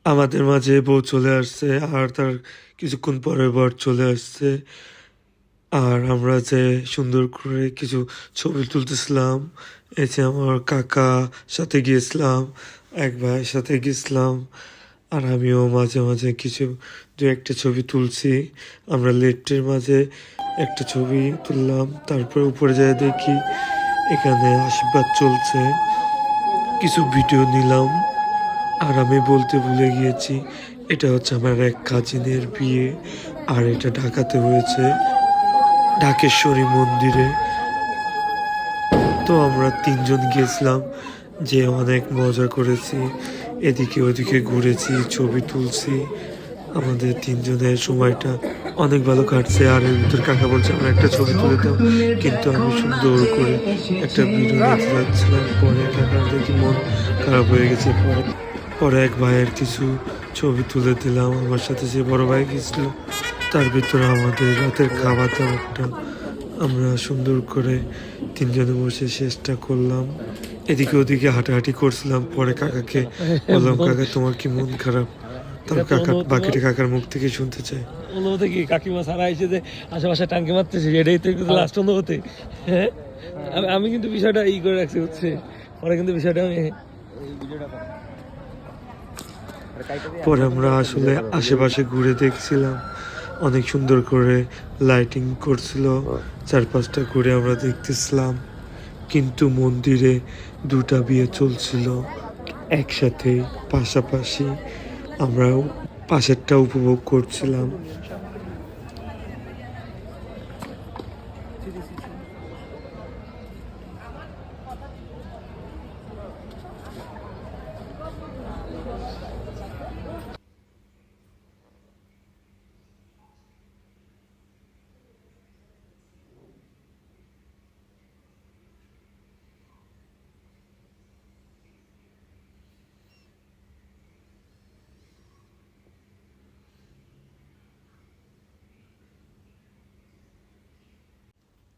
আমাদের মাঝে বউ চলে আসছে আর তার কিছুক্ষণ পরে বর চলে আসছে। আর আমরা যে সুন্দর করে কিছু ছবি তুলতেছিলাম, এই যে আমার কাকা সাথে গিয়েছিলাম, এক ভাইয়ের সাথে গেছিলাম, আর আমিও মাঝে মাঝে কিছু দু একটা ছবি তুলছি। আমরা লেফটের মাঝে একটা ছবি তুললাম, তারপরে উপরে যেয়ে দেখি এখানে আশীর্বাদ চলছে, কিছু ভিডিও নিলাম। আর আমি বলতে ভুলে গিয়েছি, এটা হচ্ছে আমার এক কাজিনের বিয়ে, আর এটা ঢাকাতে হয়েছে, ঢাকেশ্বরী মন্দিরে। তো আমরা তিনজন গেছিলাম, যে অনেক মজা করেছি, এদিকে ওদিকে ঘুরেছি, ছবি তুলছি। আমাদের তিনজনের সময়টা অনেক ভালো কাটছে। আর এর ভিতর কাকা বলছে আমরা একটা ছবি তুলে দাও, কিন্তু আমি সুন্দর করে একটা ভিডিও নিতে যাচ্ছিলাম, পরে কাকার দেখি মন খারাপ হয়ে গেছে। পরে পরে এক ভাইয়ের কিছু ছবি তুলে দিলাম, আমার সাথে যে বড় ভাই গেছিল। তার ভিতরে আমাদের রাতের খাওয়া দাওয়াটা আমরা সুন্দর করে তিনজনে বসে শেষটা করলাম। এদিকে ওদিকে হাঁটাহাঁটি করছিলাম, পরে কাকাকে বললাম কাকা তোমার কি মন খারাপ? তারপর কাকা বাকিটা কাকার মুখ থেকে শুনতে চাই। অনুভূতি কি কাকিমা সারা এসে যে আশেপাশে টাঙ্কি মারতেছে, এটাই তো লাস্ট অনুভূতি। হ্যাঁ, আমি কিন্তু বিষয়টা ই করে রাখছি হচ্ছে, পরে কিন্তু বিষয়টা আমি পরে আমরা আসলে আশেপাশে ঘুরে দেখছিলাম, অনেক সুন্দর করে লাইটিং করছিল, চারপাশটা ঘুরে আমরা দেখতেছিলাম। কিন্তু মন্দিরে দুটা বিয়ে চলছিল একসাথে, পাশাপাশি। আমরা পাশেরটা উপভোগ করছিলাম।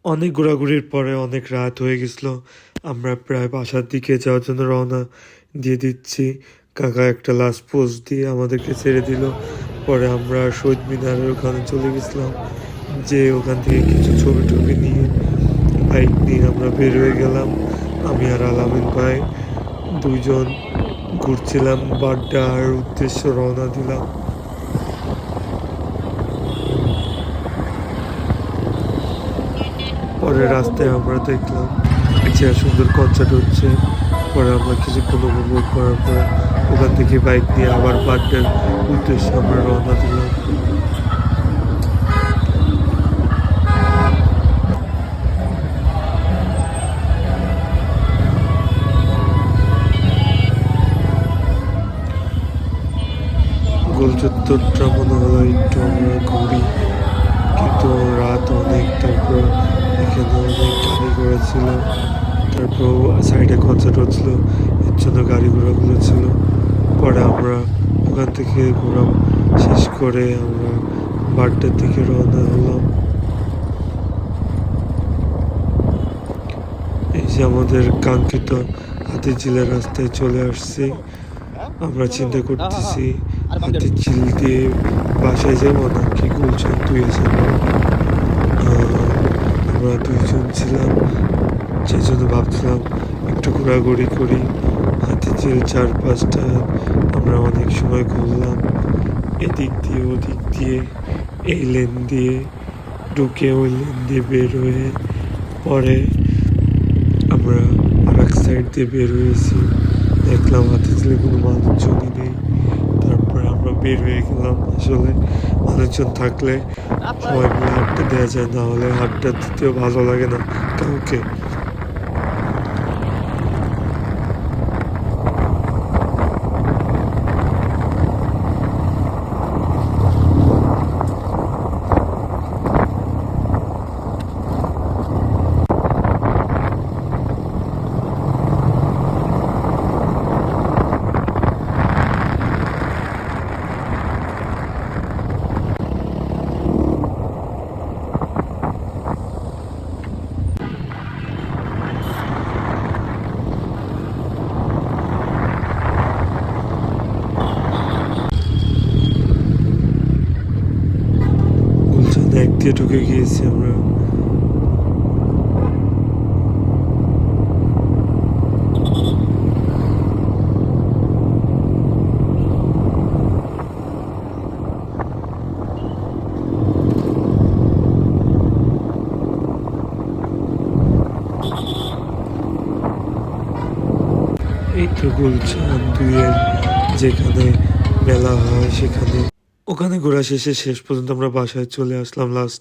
অনেক ঘোরাঘুরির পরে অনেক রাত হয়ে গেছিল, আমরা প্রায় বাসার দিকে যাওয়ার জন্য রওনা দিয়ে দিচ্ছি। কাকা একটা লাস্ট পোস্ট দিয়ে আমাদেরকে ছেড়ে দিল। পরে আমরা শহীদ মিনারের ওখানে চলে গেছিলাম, যে ওখান থেকে কিছু ছবি টবি নিয়ে বাইক নিয়ে আমরা বের হয়ে গেলাম। আমি আর আলামিন ভাই দুইজন ঘুরছিলাম, বাড্ডার উদ্দেশ্য রওনা দিলাম। পরে রাস্তায় আমরা দেখলাম যে সুন্দর কনসার্ট হচ্ছে। পরে আমরা কিছুক্ষণ উপভোগ করার পর ওখান থেকে বাইক নিয়ে আবার বাড্ডার উদ্দেশ্যে আমরা রওনা দিলাম। গোল চত্বরটা মনে হলো একটু আমরা ঘুরি, কিন্তু রাত অনেক। তারপর এখানে অনেক গাড়ি ঘোড়া ছিল, তারপর সাইডে কনসার্ট হচ্ছিল, এর জন্য গাড়ি ঘোড়াগুলো ছিল। পরে আমরা ওখান থেকে ঘোরা শেষ করে আমরা বাড্ডার দিকে রওনা হলাম। এই যে আমাদের কাঙ্ক্ষিত হাতিঝিলের রাস্তায় চলে আসছি। আমরা চিন্তা করতেছি হাতিঝিল দিয়ে বাসায় যাবো নাকি গুলশান 2000। আমরা দুইজন ছিলাম, সেই জন্য ভাবছিলাম একটু ঘোরাঘুরি করি। হাতিঝিল চারপাশটা আমরা অনেক সময় ঘুরলাম, এদিক দিয়ে ওদিক দিয়ে, এই লেন দিয়ে ঢুকে ওই লেন দিয়ে বের হয়ে। পরে আমরা আর এক সাইড দিয়ে বের হয়েছি, দেখলাম হাতিঝিলে কোনো মানুষজনই নেই। তারপরে আমরা বের হয়ে গেলাম। আসলে মানুষজন থাকলে সবাই মিলে হাঁটতে দেওয়া যায়, না হলে হাঁটতে দিতেও ভালো লাগে না কাউকে। দিয়ে ঢুকে গিয়েছি আমরা। এই তো গুলশান 2-এর যেখানে মেলা হয় সেখানে, ওখানে ঘোরা শেষে শেষ পর্যন্ত আমরা বাসায় চলে আসলাম লাস্ট